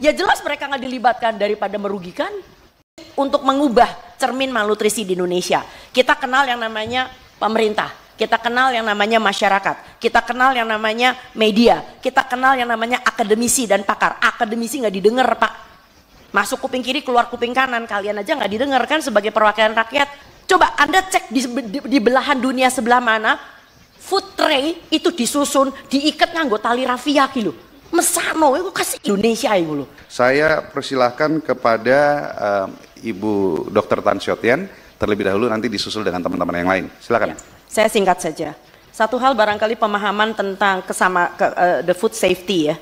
Ya jelas mereka nggak dilibatkan daripada merugikan. Untuk mengubah cermin malnutrisi di Indonesia, kita kenal yang namanya pemerintah, kita kenal yang namanya masyarakat, kita kenal yang namanya media, kita kenal yang namanya akademisi dan pakar. Akademisi nggak didengar, Pak. Masuk kuping kiri, keluar kuping kanan, kalian aja nggak didengar kan sebagai perwakilan rakyat. Coba Anda cek di belahan dunia sebelah mana, food tray itu disusun, diikat nganggo tali rafia gitu. Mesano, itu kasih Indonesia itu loh. Saya persilahkan kepada Ibu Dr. Tan Siotian terlebih dahulu, nanti disusul dengan teman-teman yang lain. Silakan. Ya, saya singkat saja. Satu hal barangkali pemahaman tentang the food safety ya.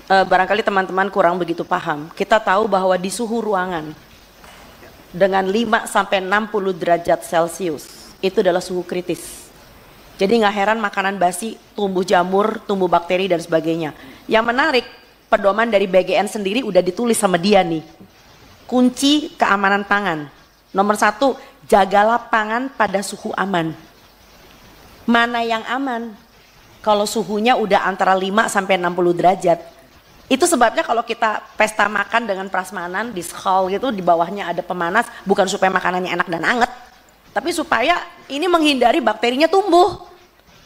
Barangkali teman-teman kurang begitu paham. Kita tahu bahwa di suhu ruangan dengan 5 sampai 60 derajat Celcius itu adalah suhu kritis. Jadi nggak heran makanan basi, tumbuh jamur, tumbuh bakteri dan sebagainya. Yang menarik, pedoman dari BGN sendiri udah ditulis sama dia nih. Kunci keamanan pangan. Nomor 1, jagalah pangan pada suhu aman. Mana yang aman? Kalau suhunya udah antara 5 sampai 60 derajat. Itu sebabnya kalau kita pesta makan dengan prasmanan di hall gitu, di bawahnya ada pemanas, bukan supaya makanannya enak dan anget, tapi supaya ini menghindari bakterinya tumbuh.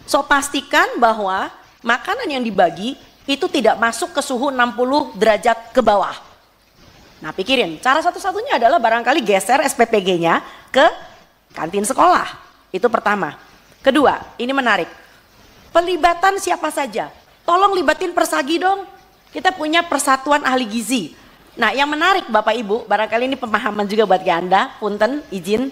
So pastikan bahwa makanan yang dibagi itu tidak masuk ke suhu 60 derajat ke bawah. Nah pikirin, cara satu-satunya adalah barangkali geser SPPG-nya ke kantin sekolah. Itu pertama. Kedua, ini menarik. Pelibatan siapa saja. Tolong libatin Persagi dong. Kita punya Persatuan Ahli Gizi. Nah yang menarik Bapak Ibu, barangkali ini pemahaman juga buat Anda, punten, izin.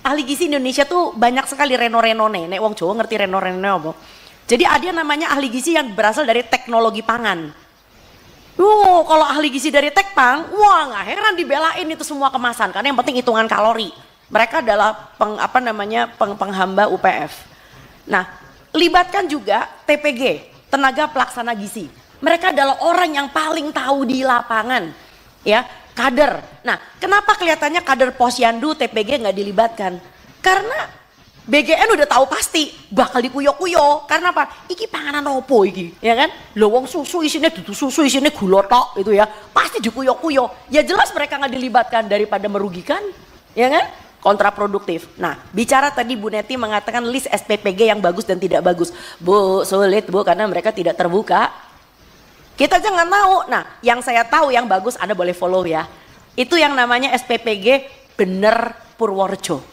Ahli gizi Indonesia tuh banyak sekali reno-renone. Nek wong Jawa ngerti reno-renone apa? Jadi ada namanya ahli gizi yang berasal dari teknologi pangan. Kalau ahli gizi dari Tekpang, wah nggak heran dibelain itu semua kemasan karena yang penting hitungan kalori. Mereka adalah penghamba UPF. Nah, libatkan juga TPG, tenaga pelaksana gizi. Mereka adalah orang yang paling tahu di lapangan, ya. Kader. Nah, kenapa kelihatannya kader Posyandu TPG nggak dilibatkan? Karena BGN udah tahu pasti bakal dikuyo-kuyo. Karena apa? Iki panganan opo iki, ya kan? Loh wong susu isinya dudu susu, isinya gula tok itu ya. Pasti dikuyo-kuyo. Ya jelas mereka nggak dilibatkan daripada merugikan, ya kan? Kontraproduktif. Nah, bicara tadi Bu Neti mengatakan list SPPG yang bagus dan tidak bagus. Bu, sulit Bu karena mereka tidak terbuka. Kita jangan tahu. Nah, yang saya tahu yang bagus Anda boleh follow ya. Itu yang namanya SPPG Bener Purworejo.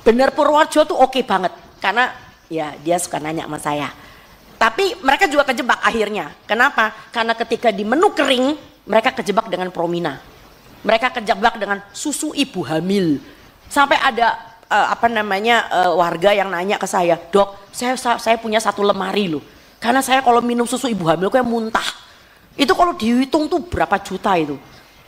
Bener Purworejo tuh oke banget karena ya dia suka nanya sama saya. Tapi mereka juga kejebak akhirnya. Kenapa? Karena ketika di menu kering mereka kejebak dengan Promina. Mereka kejebak dengan susu ibu hamil. Sampai ada warga yang nanya ke saya, "Dok, saya punya satu lemari loh. Karena saya kalau minum susu ibu hamil kayak muntah. Itu kalau dihitung tuh berapa juta itu."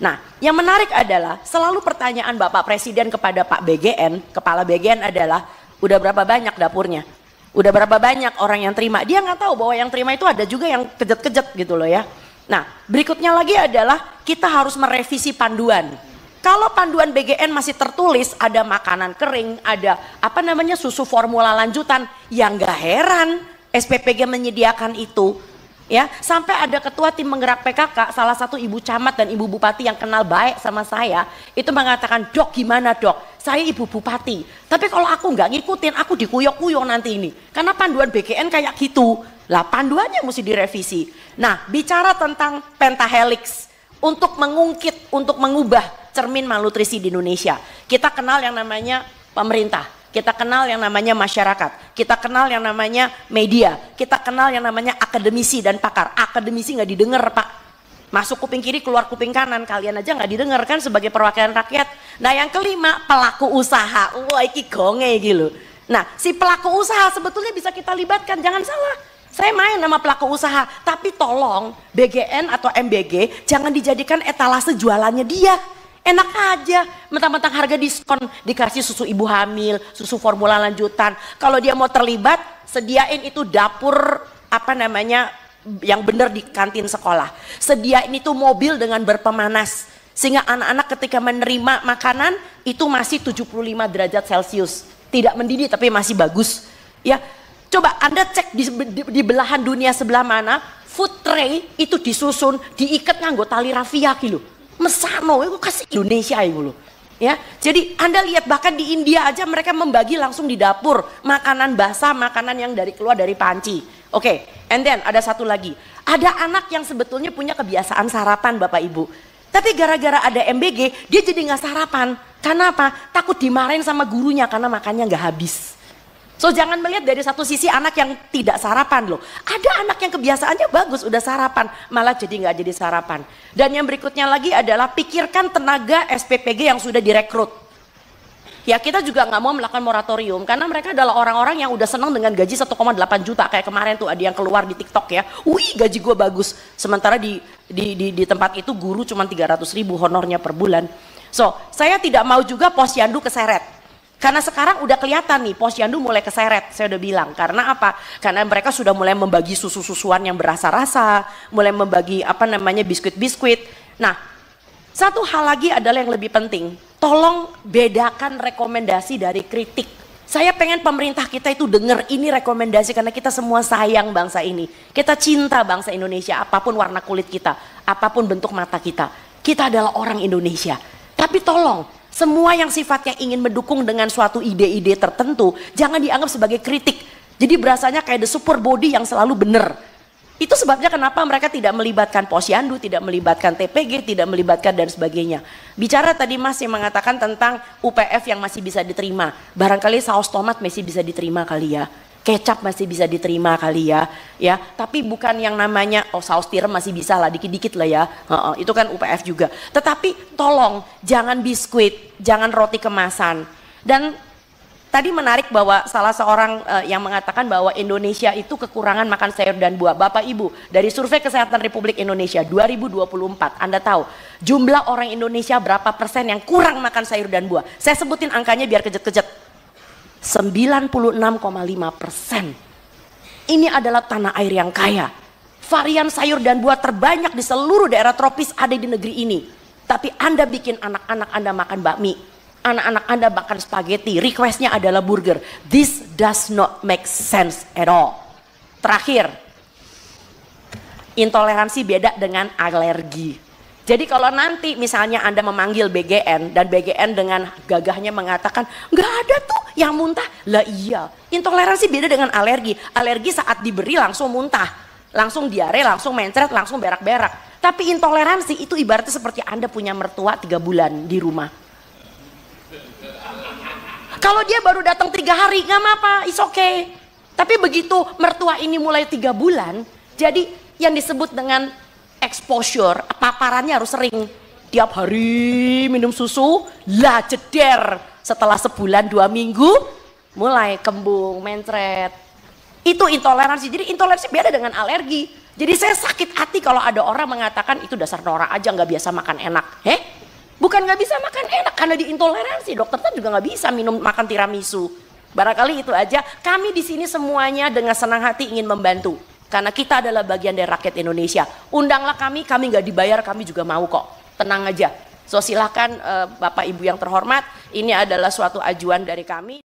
Nah, yang menarik adalah selalu pertanyaan Bapak Presiden kepada Pak BGN, Kepala BGN adalah, udah berapa banyak dapurnya? Udah berapa banyak orang yang terima? Dia nggak tahu bahwa yang terima itu ada juga yang kejet-kejet gitu loh ya. Nah, berikutnya lagi adalah kita harus merevisi panduan. Kalau panduan BGN masih tertulis ada makanan kering, ada susu formula lanjutan, yang nggak heran SPPG menyediakan itu, ya. Sampai ada ketua tim menggerak PKK, salah satu ibu camat dan ibu bupati yang kenal baik sama saya, itu mengatakan, "Dok gimana dok? Saya ibu bupati, tapi kalau aku nggak ngikutin, aku dikuyok-kuyok nanti ini." Karena panduan BGN kayak gitu, lah panduannya mesti direvisi. Nah, bicara tentang pentahelix, untuk mengungkit, untuk mengubah cermin malnutrisi di Indonesia, kita kenal yang namanya pemerintah. Kita kenal yang namanya masyarakat, kita kenal yang namanya media, kita kenal yang namanya akademisi dan pakar. Akademisi nggak didengar Pak. Masuk kuping kiri, keluar kuping kanan, kalian aja nggak didengar kan sebagai perwakilan rakyat. Nah yang kelima, pelaku usaha. Wah iki gonge gitu. Nah si pelaku usaha sebetulnya bisa kita libatkan, jangan salah. Saya main sama pelaku usaha, tapi tolong BGN atau MBG jangan dijadikan etalase jualannya dia. Enak aja, mentang-mentang harga diskon dikasih susu ibu hamil, susu formula lanjutan. Kalau dia mau terlibat, sediain itu dapur yang benar di kantin sekolah. Sediain itu mobil dengan berpemanas sehingga anak-anak ketika menerima makanan itu masih 75 derajat Celcius. Tidak mendidih tapi masih bagus. Ya, coba Anda cek di belahan dunia sebelah mana, food tray itu disusun, diikat nganggo tali rafia gitu. Mesano itu kasih Indonesia itu loh. Ya, jadi Anda lihat bahkan di India aja mereka membagi langsung di dapur makanan basah, makanan yang keluar dari panci. Oke, and then ada satu lagi. Ada anak yang sebetulnya punya kebiasaan sarapan Bapak Ibu. Tapi gara-gara ada MBG, dia jadi nggak sarapan. Karena apa? Takut dimarahin sama gurunya karena makannya nggak habis. So jangan melihat dari satu sisi anak yang tidak sarapan loh. Ada anak yang kebiasaannya bagus udah sarapan, malah jadi nggak jadi sarapan. Dan yang berikutnya lagi adalah pikirkan tenaga SPPG yang sudah direkrut. Ya kita juga nggak mau melakukan moratorium karena mereka adalah orang-orang yang udah senang dengan gaji 1,8 juta. Kayak kemarin tuh ada yang keluar di TikTok ya, wih gaji gue bagus. Sementara di tempat itu guru cuma 300.000 honornya per bulan. So saya tidak mau juga posyandu keseret. Karena sekarang udah kelihatan nih posyandu mulai keseret, saya udah bilang. Karena apa? Karena mereka sudah mulai membagi susu-susuan yang berasa-rasa, mulai membagi biskuit-biskuit. Nah, satu hal lagi adalah yang lebih penting. Tolong bedakan rekomendasi dari kritik. Saya pengen pemerintah kita itu dengar ini rekomendasi karena kita semua sayang bangsa ini. Kita cinta bangsa Indonesia, apapun warna kulit kita, apapun bentuk mata kita. Kita adalah orang Indonesia. Tapi tolong, semua yang sifatnya ingin mendukung dengan suatu ide-ide tertentu, jangan dianggap sebagai kritik. Jadi berasanya kayak the super body yang selalu benar. Itu sebabnya kenapa mereka tidak melibatkan posyandu, tidak melibatkan TPG, tidak melibatkan dan sebagainya. Bicara tadi Mas yang mengatakan tentang UPF yang masih bisa diterima. Barangkali saus tomat masih bisa diterima kali ya. Kecap masih bisa diterima kali ya, tapi bukan yang namanya saus tiram masih bisa lah dikit-dikit lah ya, itu kan UPF juga. Tetapi tolong jangan biskuit, jangan roti kemasan. Dan tadi menarik bahwa salah seorang yang mengatakan bahwa Indonesia itu kekurangan makan sayur dan buah. Bapak Ibu, dari Survei Kesehatan Republik Indonesia 2024, Anda tahu jumlah orang Indonesia berapa persen yang kurang makan sayur dan buah? Saya sebutin angkanya biar kejet-kejet. 96,5%. Ini adalah tanah air yang kaya. Varian sayur dan buah terbanyak di seluruh daerah tropis ada di negeri ini. Tapi Anda bikin anak-anak Anda makan bakmi, anak-anak Anda makan spaghetti, requestnya adalah burger. This does not make sense at all. Terakhir, intoleransi beda dengan alergi. Jadi kalau nanti misalnya Anda memanggil BGN dan BGN dengan gagahnya mengatakan nggak ada tuh yang muntah, lah iya, intoleransi beda dengan alergi. Alergi saat diberi langsung muntah, langsung diare, langsung mencret, langsung berak-berak. Tapi intoleransi itu ibaratnya seperti Anda punya mertua 3 bulan di rumah. Kalau dia baru datang 3 hari nggak apa-apa, it's okay. Tapi begitu mertua ini mulai 3 bulan, jadi yang disebut dengan exposure, paparannya harus sering. Tiap hari minum susu, lah jeder. Setelah sebulan 2 minggu, mulai kembung, mencret. Itu intoleransi. Jadi intoleransi beda dengan alergi. Jadi saya sakit hati kalau ada orang mengatakan itu dasar norak aja nggak biasa makan enak. Bukan nggak bisa makan enak karena diintoleransi. Dokter kan juga nggak bisa makan tiramisu. Barangkali itu aja. Kami di sini semuanya dengan senang hati ingin membantu. Karena kita adalah bagian dari rakyat Indonesia. Undanglah kami nggak dibayar, kami juga mau kok. Tenang aja. So silahkan Bapak Ibu yang terhormat, ini adalah suatu ajuan dari kami.